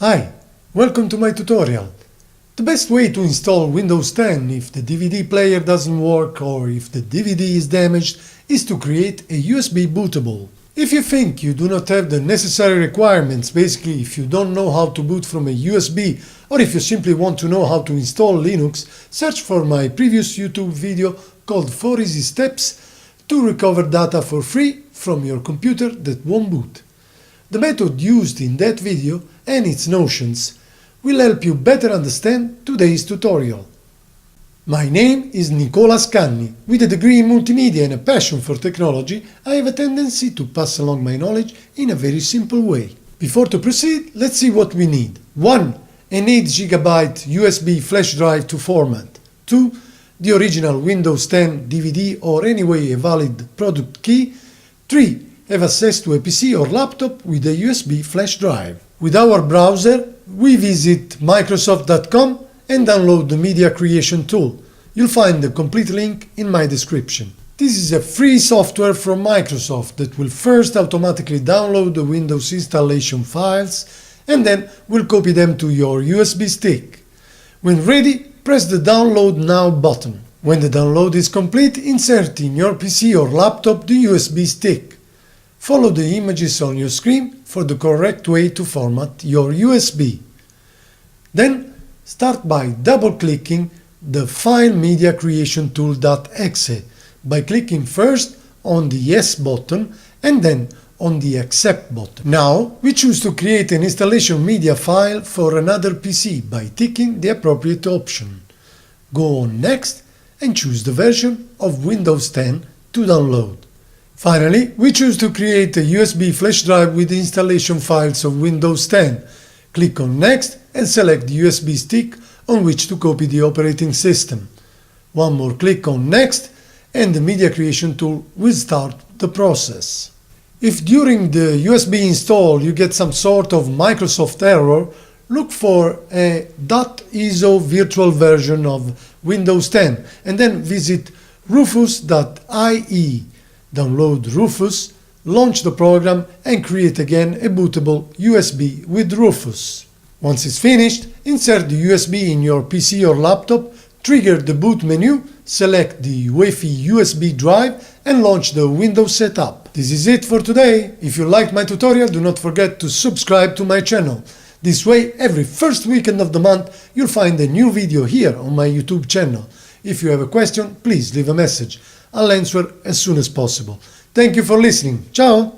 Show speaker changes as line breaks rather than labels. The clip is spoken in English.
Hi, welcome to my tutorial. The best way to install Windows 10 if the DVD player doesn't work or if the DVD is damaged is to create a USB bootable. If you think you do not have the necessary requirements, basically if you don't know how to boot from a USB or if you simply want to know how to install Linux, search for my previous YouTube video called 4 Easy Steps to recover data for free from your computer that won't boot. The method used in that video and its notions will help you better understand today's tutorial. My name is Nicola Scanni. With a degree in multimedia and a passion for technology, I have a tendency to pass along my knowledge in a very simple way. Before to proceed, let's see what we need. 1. An 8 GB USB flash drive to format. 2. The original Windows 10 DVD or anyway a valid product key. 3. Have access to a PC or laptop with a USB flash drive. With our browser, we visit Microsoft.com and download the Media Creation tool. You'll find the complete link in my description. This is a free software from Microsoft that will first automatically download the Windows installation files and then will copy them to your USB stick. When ready, press the Download Now button. When the download is complete, insert in your PC or laptop the USB stick. Follow the images on your screen for the correct way to format your USB. Then start by double-clicking the File Media Creation Tool.exe by clicking first on the Yes button and then on the Accept button. Now we choose to create an installation media file for another PC by ticking the appropriate option. Go on Next and choose the version of Windows 10 to download. Finally, we choose to create a USB flash drive with the installation files of Windows 10. Click on Next and select the USB stick on which to copy the operating system. One more click on Next and the Media Creation tool will start the process. If during the USB install you get some sort of Microsoft error, look for a .iso virtual version of Windows 10 and then visit rufus.ie. Download Rufus, launch the program and create again a bootable USB with Rufus. Once it's finished, insert the USB in your PC or laptop, trigger the boot menu, select the Wi-Fi USB drive and launch the Windows setup. This is it for today. If you liked my tutorial, do not forget to subscribe to my channel. This way, every first weekend of the month, you'll find a new video here on my YouTube channel. If you have a question, please leave a message. I'll answer as soon as possible. Thank you for listening. Ciao!